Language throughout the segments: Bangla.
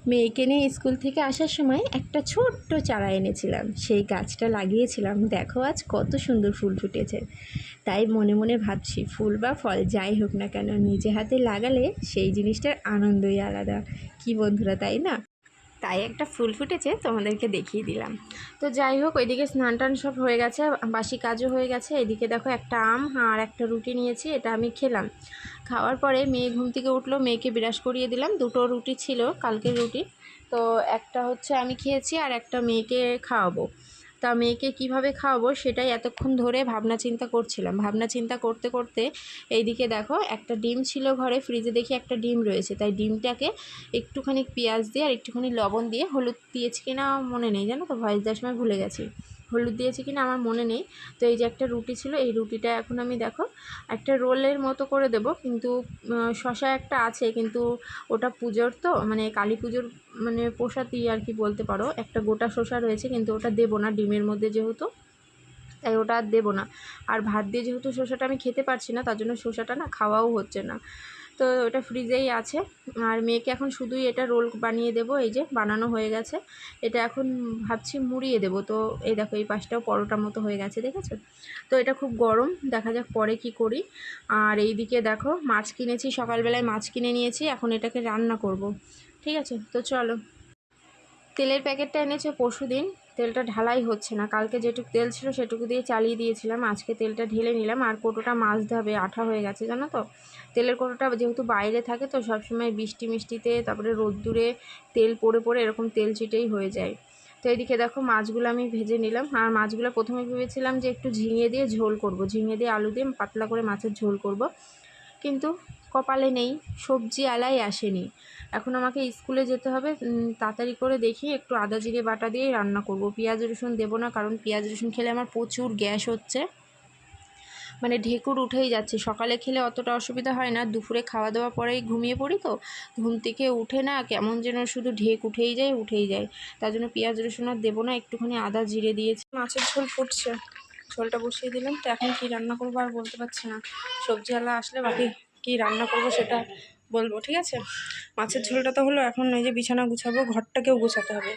মেয়েকে নিয়ে স্কুল থেকে আসার সময় একটা ছোট্ট চারা এনেছিলাম, সেই গাছটা লাগিয়েছিলাম। দেখো আজ কত সুন্দর ফুল ফুটেছে। তাই মনে মনে ভাবছি, ফুল বা ফল যাই হোক না কেন, নিজে হাতে লাগালে সেই জিনিসটার আনন্দই আলাদা। কি বন্ধুরা, তাই না? তাই একটা ফুল ফুটেছে, তোমাদেরকে দেখিয়ে দিলাম। তো যাই হোক, ওইদিকে স্নান টান সব হয়ে গেছে, বাসি কাজও হয়ে গেছে। এদিকে দেখো একটা আম আর একটা রুটি নিয়েছি, এটা আমি খেলাম। খাওয়ার পরে মেয়ে ঘুম থেকে উঠলো, মেয়েকে ব্রাশ করিয়ে দিলাম। দুটো রুটি ছিল, কালকের রুটি। তো একটা হচ্ছে আমি খেয়েছি আর একটা মেয়েকে খাওয়াবো। তা মেয়েকে কিভাবে খাওয়াবো সেটাই এতক্ষণ ধরে ভাবনা চিন্তা করছিলাম। ভাবনা চিন্তা করতে করতে এইদিকে দেখো একটা ডিম ছিল ঘরে, ফ্রিজে দেখি একটা ডিম রয়েছে। তাই ডিমটাকে একটুখানি পেঁয়াজ দিয়ে আর একটুখানি লবণ দিয়ে, হলুদ দিয়েছি কিনা মনে নেই, জানো তো, ভয়েস দেওয়ার সময় ভুলে গেছি হলুদ দিয়েছি কিনা আমার মনে নেই। তো এই যে একটা রুটি ছিল, এই রুটিটা এখন আমি দেখো একটা রোলের মতো করে দেব। কিন্তু শশা একটা আছে, কিন্তু ওটা পুজোর তো, মানে কালী পুজোর মানে প্রসাদই আর কি বলতে পারো। একটা গোটা শসা রয়েছে, কিন্তু ওটা দেবো না ডিমের মধ্যে যেহেতু, তাই ওটা আর দেবো না। আর ভাত দিয়ে যেহেতু শসাটা আমি খেতে পারছি না, তার জন্য শসাটা না খাওয়াও হচ্ছে না। তো ওটা ফ্রিজেই আছে। আর মেয়েকে এখন শুধুই এটা রোল বানিয়ে দেবো। এই যে বানানো হয়ে গেছে, এটা এখন ভাবছি মুড়িয়ে দেবো। তো এই দেখো এই পাশটাও পরোটার মতো হয়ে গেছে, দেখেছো? তো এটা খুব গরম, দেখা যাক পরে কি করি। আর এইদিকে দেখো মাছ কিনেছি, সকালবেলায় মাছ কিনে নিয়েছি, এখন এটাকে রান্না করব। ঠিক আছে, তো চলো। তেলের প্যাকেটটা এনেছে পরশুদিন, তেলটা ঢালাই হচ্ছে না। কালকে যেটুকু তেল ছিল সেটুকু দিয়ে চালিয়ে দিয়েছিলাম, আজকে তেলটা ঢেলে নিলাম। আর কৌটোটা মাজতে হবে, আঠা হয়ে গেছে জানো তো। তেলের কৌটোটা যেহেতু বাইরে থাকে, তো সবসময় বৃষ্টি মিষ্টিতে, তারপরে রোদ্দুরে তেল পড়ে পড়ে এরকম তেল চিটেই হয়ে যায়। তো এদিকে দেখো মাছগুলো আমি ভেজে নিলাম। আর মাছগুলো প্রথমে ভেবেছিলাম যে একটু ঝিঙে দিয়ে ঝোল করব, ঝিঙে দিয়ে আলু দিয়ে পাতলা করে মাছের ঝোল করব, কিন্তু কপালে নেই, সবজি আলাই আসেনি। এখন আমাকে স্কুলে যেতে হবে, তাড়াতাড়ি করে দেখি একটু আদা জিরে বাটা দিয়েই রান্না করব। পেঁয়াজ রসুন দেবো না, কারণ পেঁয়াজ রসুন খেলে আমার প্রচুর গ্যাস হচ্ছে, মানে ঢেকুর উঠেই যাচ্ছে। সকালে খেলে অতটা অসুবিধা হয় না, দুপুরে খাওয়া দাওয়া পরেই ঘুমিয়ে পড়ি, তো ঘুম থেকে উঠে না কেমন যেন শুধু ঢেক উঠেই যায়। তার জন্য পেঁয়াজ রসুন আর দেবো না, একটুখানি আদা জিরে দিয়েছি। মাছের ঝোল ফুটছে, ঝোলটা বসিয়ে দিলাম। তো এখন কী রান্না করবো আর বলতে পারছি না, সবজিওয়ালা আসলে বাকি কী রান্না করব সেটা বলবো, ঠিক আছে? মাছের ঝোলটা তো হলো, এখন এই যে বিছানা গুছাবো, ঘরটাকেও গুছাতে হবে,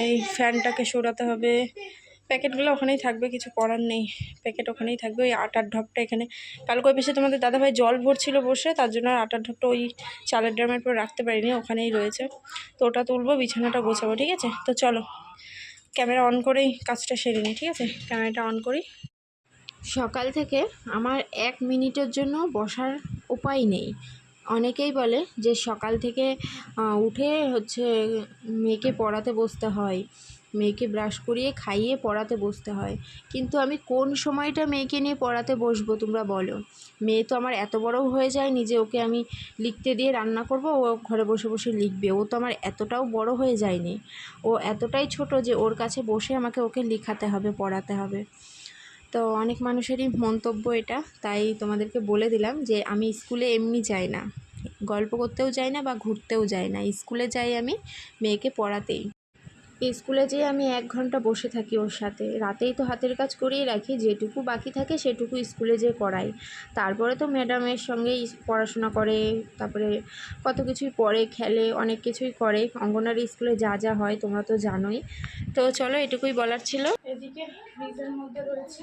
এই ফ্যানটাকে সরাতে হবে। প্যাকেটগুলো ওখানেই থাকবে, কিছু করার নেই, প্যাকেট ওখানেই থাকবে। ওই আটার ঢপটা এখানে কালকে ওই বেশি তোমাদের দাদাভাই জল ভরছিল বসে, তার জন্য আর আটার ঢপটা ওই চালের ড্রামের পর রাখতে পারিনি, ওখানেই রয়েছে। তো ওটা তুলবো, বিছানাটা গোছাবো, ঠিক আছে? তো চলো ক্যামেরা অন করেই কাজটা সেরে নিই, ঠিক আছে? ক্যামেরাটা অন করি। সকাল থেকে আমার 1 মিনিটের জন্য বসার উপায় নেই। অনেকেই বলে যে সকাল থেকে উঠে হচ্ছে মেয়েকে পড়াতে বসতে হয়, মেয়েকে ব্রাশ করিয়ে খাইয়ে পড়াতে বসতে হয়। কিন্তু আমি কোন সময়টা মেয়েকে নিয়ে পড়াতে বসবো তোমরা বলো? মেয়ে তো আমার এত বড়ও হয়ে যায়নি যে ওকে আমি লিখতে দিয়ে রান্না করব, ও ঘরে বসে বসে লিখবে। ও তো আমার এতটাও বড় হয়ে যায়নি, ও এতটাই ছোট যে ওর কাছে বসে আমাকে ওকে লেখাতে হবে, পড়াতে হবে। তো অনেক মানুষেরই মন্তব্য এটা, তাই তোমাদেরকে বলে দিলাম যে আমি স্কুলে এমনি যাই না, গল্প করতেও যাই না বা ঘুরতেও যাই না, স্কুলে যাই আমি মেয়েকে পড়াতেই। স্কুলে যেয়ে আমি 1 ঘন্টা বসে থাকি ওর সাথে। রাতেই তো হাতের কাজ করিয়ে রাখি, যেটুকু বাকি থাকে সেটুকু স্কুলে যেয়ে করাই। তারপরে তো ম্যাডামের সঙ্গেই পড়াশোনা করে, তারপরে কত কিছুই পড়ে, খেলে, অনেক কিছুই করে। অঙ্গনওয়াড়ি স্কুলে যা যা হয় তোমরা তো জানোই। তো চলো, এটুকুই বলার ছিল। এদিকে ফ্রিজের মধ্যে রয়েছে,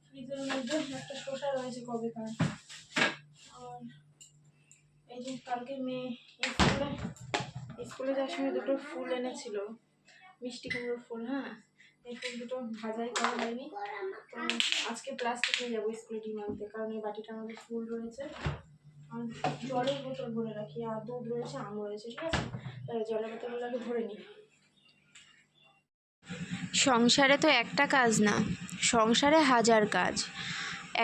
ফ্রিজের মধ্যে একটা শসা রয়েছে কবেকার। আর এই যে কালকে মেয়ে স্কুলে যাওয়ার সময় দুটো ফুল এনেছিল, মিষ্টি কুমড়োর ফুল। হ্যাঁ, এই ফুল দুটো ভাজাই করা হয়নি, তো আজকে প্লাস্টিক নিয়ে যাবো স্কুলে ডিম আনতে, কারণ এই বাটিটা আমাদের ফুল রয়েছে। আর জলের বোতল ভরে রাখি, আর দুধ রয়েছে, আম রয়েছে, ঠিক আছে? জলের বোতলগুলো আগে ভরে নিই। সংসারে তো একটা কাজ না, সংসারে হাজার কাজ,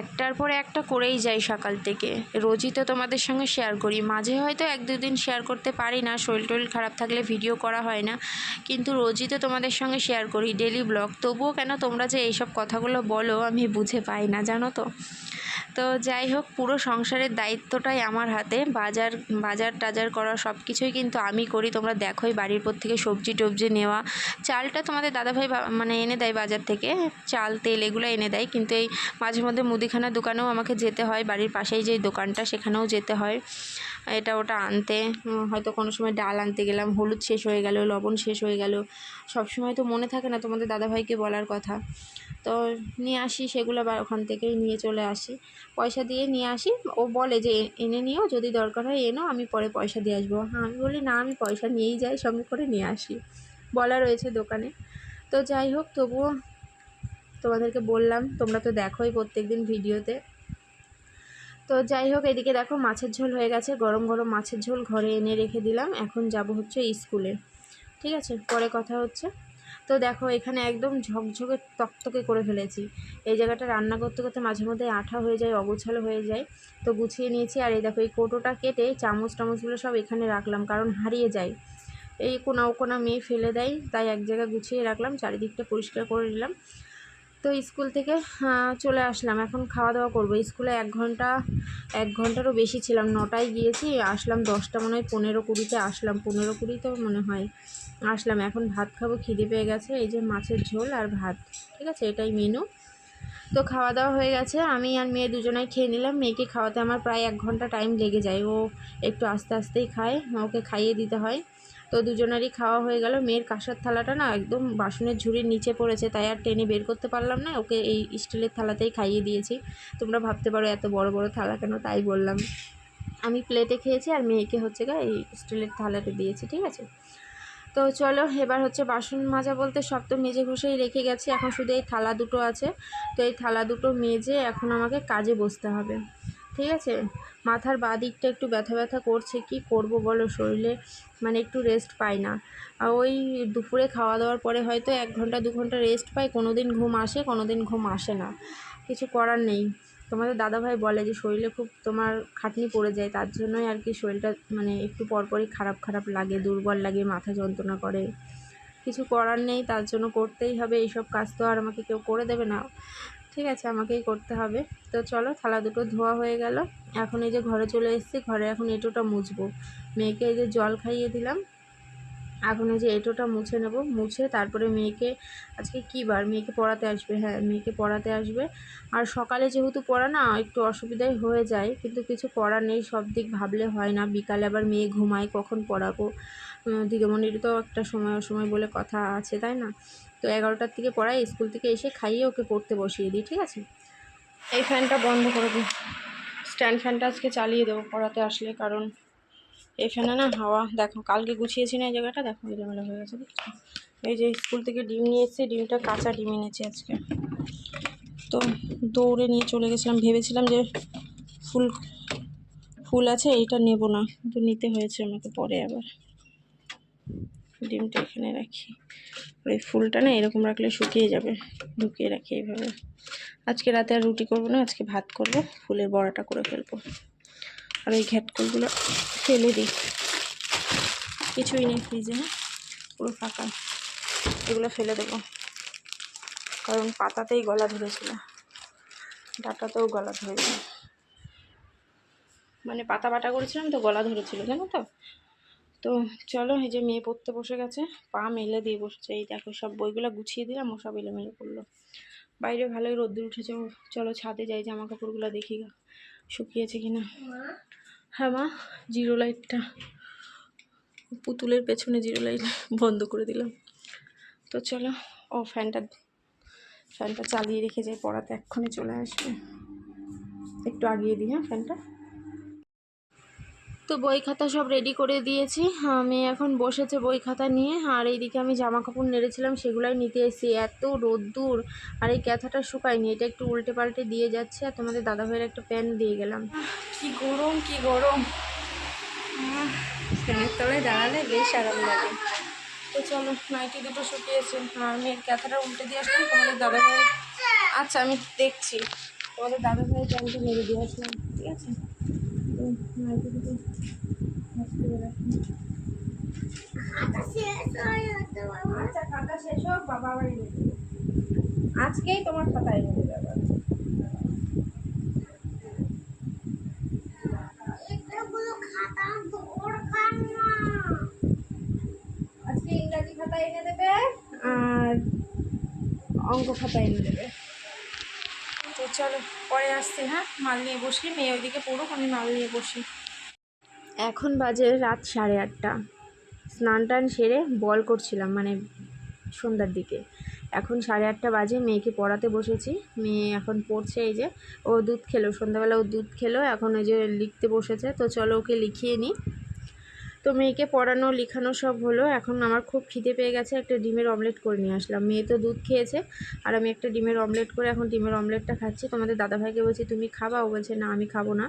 একটার পরে একটা করেই যাই সকাল থেকে। রোজই তো তোমাদের সঙ্গে শেয়ার করি, মাঝে হয়তো 1-2 দিন শেয়ার করতে পারি না, শরীর টরীর খারাপ থাকলে ভিডিও করা হয় না, কিন্তু রোজই তো তোমাদের সঙ্গে শেয়ার করি ডেলি ব্লগ। তবুও কেন তোমরা যে এইসব কথাগুলো বলো আমি বুঝে পাই না, জানো তো। তো যাই হোক, পুরো সংসারের দায়িত্বটাই আমার হাতে। বাজার টাজার করা সব কিছুই কিন্তু আমি করি। তোমরা দেখোই বাড়ির পর থেকে সবজি টবজি নেওয়া, চালটা তোমাদের দাদাভাই মানে এনে দেয় বাজার থেকে, চাল তেল এগুলো এনে দেয়। কিন্তু এই মাঝে মধ্যে মুদিখানা দোকানেও আমাকে যেতে হয়, বাড়ির পাশেই যে দোকানটা সেখানেও যেতে হয় এটা ওটা আনতে। হয়তো কোনো সময় ডাল আনতে গেলাম, হলুদ শেষ হয়ে গেল, লবণ শেষ হয়ে গেল, সব সময় তো মনে থাকে না তোমাদের দাদাভাইকে বলার কথা। তো নিয়ে আসি সেগুলো, বা ওখান থেকেই নিয়ে চলে আসি, পয়সা দিয়ে নিয়ে আসি। ও বলে যে এনে নিও, যদি দরকার হয় এনো, আমি পরে পয়সা দিয়ে আসবো। হ্যাঁ, আমি বলি না, আমি পয়সা নিয়েই যাই, সঙ্গে করে নিয়ে আসি, বলা রয়েছে দোকানে। তো যাই হোক, তবুও তোমাদেরকে বললাম, তোমরা তো দেখোই প্রত্যেক দিন ভিডিওতে। তো যাই হোক, এদিকে দেখো মাছের ঝোল হয়ে গেছে, গরম গরম মাছের ঝোল ঘরে এনে রেখে দিলাম। এখন যাব হচ্ছে স্কুলে, ঠিক আছে, পরে কথা হচ্ছে। তো দেখো এখানে একদম ঝকঝকে তকতকে করে ফেলেছি। এই জায়গাটা রান্না করতে করতে মাঝে মধ্যে আঠা হয়ে যায়, অগোছালো হয়ে যায়, তো গুছিয়ে নিয়েছি। আর এই দেখো এই কৌটোটা কেটে চামচ টামচগুলো সব এখানে রাখলাম, কারণ হারিয়ে যায়, এই কোনা কোনা মেয়ে ফেলে দেয়, তাই এক জায়গায় গুছিয়ে রাখলাম, চারিদিকটা পরিষ্কার করে নিলাম। তো স্কুল থেকে চলে আসলাম, এখন খাওয়া দাওয়া করবো। স্কুলে 1 ঘন্টারও বেশি ছিলাম, 9টায় গিয়েছি, আসলাম 10টা, মনে হয় 15-20-তে আসলাম, 15-20 তো মনে হয় আসলাম। এখন ভাত খাবো, খিদে পেয়ে গেছে। এই যে মাছের ঝোল আর ভাত, ঠিক আছে, এটাই মেনু। তো খাওয়া দাওয়া হয়ে গেছে, আমি আর মেয়ে দুজনেই খেয়ে নিলাম। মেয়েকে খাওয়াতে আমার প্রায় 1 ঘন্টা টাইম লেগে যায়, ও একটু আস্তে আস্তেই খায়, ওকে খাইয়ে দিতে হয়। তো দুজনেরই খাওয়া হয়ে গেল। মেয়ের কাঁসার থালাটা না একদম বাসনের ঝুড়ির নিচে পড়েছে, তাই আর টেনে বের করতে পারলাম না, ওকে এই স্টিলের থালাতেই খাইয়ে দিয়েছি। তোমরা ভাবতে পারো এত বড় বড় থালা কেন, তাই বললাম। আমি প্লেটে খেয়েছি আর মেয়েকে হচ্ছে এই স্টিলের থালাতে দিয়েছি, ঠিক আছে। তো চলো, এবার হচ্ছে বাসন মাজা বলতে সব তো মেজে ঘষেই রেখে গেছি, এখন শুধু এই থালা দুটো আছে। তো এই থালা দুটো মেজে এখন আমাকে কাজে বসতে হবে, ঠিক আছে। মাথার বাঁ দিকটা একটু ব্যথা ব্যথা করছে, কি করব বলো, শরীরে মানে একটু রেস্ট পাই না। আর ওই দুপুরে খাওয়া দাওয়ার পরে হয়তো 1 ঘন্টা 2 ঘন্টা রেস্ট পাই, কোনো দিন ঘুম আসে, কোনো দিন ঘুম আসে না, কিছু করার নেই। তোমাদের দাদাভাই বলে যে শরীরে খুব তোমার খাটনি পড়ে যায়, তার জন্যই আর কি শরীরটা মানে একটু পরপরই খারাপ খারাপ লাগে, দুর্বল লাগে, মাথা যন্ত্রণা করে। কিছু করার নেই, তার জন্য করতেই হবে। এইসব কাজ তো আর আমাকে কেউ করে দেবে না, ঠিক আছে, আমাকেই করতে হবে। তো চলো, থালা দুটো ধোয়া হয়ে গেল। এখন এই যে ঘরে চলে এসেছি, ঘরে এখন এঁটোটা মুছবো। মেয়েকে এই যে জল খাইয়ে দিলাম, এখন এই যে এঁটোটা মুছে নেব, মুছে তারপরে মেয়েকে, আজকে কী বার, মেয়েকে পড়াতে আসবে, হ্যাঁ মেয়েকে পড়াতে আসবে। আর সকালে যেহেতু পড়া না, একটু অসুবিধাই হয়ে যায়, কিন্তু কিছু করার নেই, সব দিক ভাবলে হয় না। বিকালে আবার মেয়ে ঘুমায়, কখন পড়াবো, দিদিমণির তো একটা সময় অসময় বলে কথা আছে, তাই না। তো 11টার থেকে পড়াই, স্কুল থেকে এসে খাইয়ে ওকে পড়তে বসিয়ে দিই, ঠিক আছে। এই ফ্যানটা বন্ধ করে দিই, স্ট্যান্ড ফ্যানটা আজকে চালিয়ে দেবো পড়াতে আসলে, কারণ এই ফ্যানে না হাওয়া, দেখো কালকে গুছিয়েছি না এই জায়গাটা, দেখো এলোমেলো হয়ে গেছে, দেখছো। এই যে স্কুল থেকে ডিম নিয়ে এসেছি, ডিমটা কাঁচা ডিম এনেছি আজকে, তো দৌড়ে নিয়ে চলে গেছিলাম, ভেবেছিলাম যে ফুল আছে এইটা নেব না, কিন্তু নিতে হয়েছে আমাকে পরে। আবার ডিমটা এখানে রাখি, ওই ফুলটা না এরকম রাখলে শুকিয়ে যাবে, ঢুকিয়ে রাখি এইভাবে। আজকে রাতে আর রুটি করবো না, আজকে ভাত করব, ফুলের বড়াটা করে ফেলবো। আর এই ঘ্যাটকলগুলো ফেলে দিই, কিছুই নেই ফ্রিজে, হ্যাঁ পুরো ফাঁকা, এগুলো ফেলে দেবো, কারণ পাতাতেই গলা ধরেছিল, ডাটাতেও গলা ধরেছিল, মানে পাতা বাটা করেছিলাম তো গলা ধরেছিল, জানো তো। তো চলো, এই যে মেয়ে পড়তে বসে গেছে, পা মেলে দিয়ে বসছে, এই দেখো সব বইগুলো গুছিয়ে দিলাম, ও সব এলোমেলো করলো। বাইরে ভালোই রোদ্দুর উঠেছে, চলো ছাদে যাই, জামা কাপড়গুলো দেখি শুকিয়েছে কিনা। হ্যাঁ মা, জিরো লাইটটা, পুতুলের পেছনে জিরো লাইট বন্ধ করে দিলাম। তো চলো, ও ফ্যানটা চালিয়ে রেখে যাই, পড়াতে এক্ষুনি চলে আসবে, একটু আগিয়ে দিই, হ্যাঁ ফ্যানটা। তো বই খাতা সব রেডি করে দিয়েছি, আমি এখন বসেছে বই খাতা নিয়ে। আর এইদিকে আমি জামা কাপড় নেড়েছিলাম, সেগুলাই নিতে এসেছি, এত রোদ্দুর, আর এই ক্যাথাটা শুকায়নি, এটা একটু উল্টে পাল্টে দিয়ে যাচ্ছে। আর তোমাদের দাদাভাইয়ের একটা প্যান্ট দিয়ে গেলাম, কি গরম কি গরম, ফ্যানের তলায় দাঁড়ালে বেশ আরাম লাগে। তো চলো, নাইটি দুটো শুকিয়েছে, আর মেয়ের ক্যাথাটা উল্টে দিয়ে আসলাম তোমাদের দাদাভাই। আচ্ছা আমি দেখছি, তোমাদের দাদাভাইয়ের প্যান্টটা নেড়ে দিয়ে আসলাম, ঠিক আছে। তো নাইটি দুটো আচ্ছা খাতা শেষ হোক, বাবা আবার এনে দেবে, আজকেই তোমার খাতা এনে দেবে আবার। এনে দেবে আর অঙ্ক খাতা এনে দেবে। তো চলো পরে আসছি, হ্যাঁ মাল নিয়ে বসি, মেয়ে ওইদিকে পড়ুক, আমি মাল নিয়ে বসি। এখন বাজে রাত 8:30। স্নান টান সেরে বল করছিলাম মানে সন্ধ্যার দিকে। এখন 8:30 বাজে, মেয়েকে পড়াতে বসেছি। মেয়ে এখন পড়ছে, এই যে ও দুধ খেলো সন্ধ্যাবেলা, ও দুধ খেলো, এখন ওই যে লিখতে বসেছে। তো চলো ওকে লিখিয়ে নিই। তো মেয়েকে পড়ানো লিখানো সব হলো। এখন আমার খুব খিদে পেয়ে গেছে, একটা ডিমের অমলেট করে নিয়ে আসলাম। মেয়ে তো দুধ খেয়েছে আর আমি একটা ডিমের অমলেট করে এখন ডিমের অমলেটটা খাচ্ছি। তোমাদের দাদাভাইকে বলছি তুমি খাবা, ও বলছে না আমি খাবো না।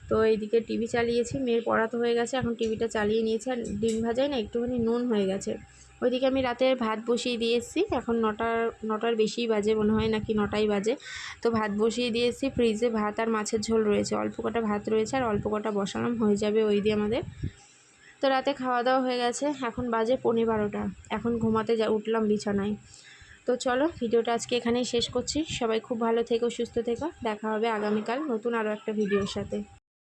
তো এইদিকে টিভি চালিয়েছি, মেয়ের পড়া তো হয়ে গেছে, এখন টিভিটা চালিয়ে নিয়েছি। আর ডিম ভাজায় না একটুখানি নুন হয়ে গেছে। ওইদিকে আমি রাতে ভাত বসিয়ে দিয়ে এসেছি, এখন 9টার বেশিই বাজে মনে হয়, নাকি 9টাই বাজে। তো ভাত বসিয়ে দিয়ে এসেছি, ফ্রিজে ভাত আর মাছের ঝোল রয়েছে, অল্প কটা ভাত রয়েছে আর অল্প কটা বসালাম, হয়ে যাবে ওই দিয়ে আমাদের। তো রাতে খাওয়া দাওয়া হয়ে গেছে, এখন বাজে 12:15। এখন ঘুমাতে উঠলাম বিছানায়। তো চলো ভিডিওটা আজকে এখানেই শেষ করছি। সবাই খুব ভালো থেকো, সুস্থ থেকো, দেখা হবে আগামীকাল নতুন আরও একটা ভিডিওর সাথে।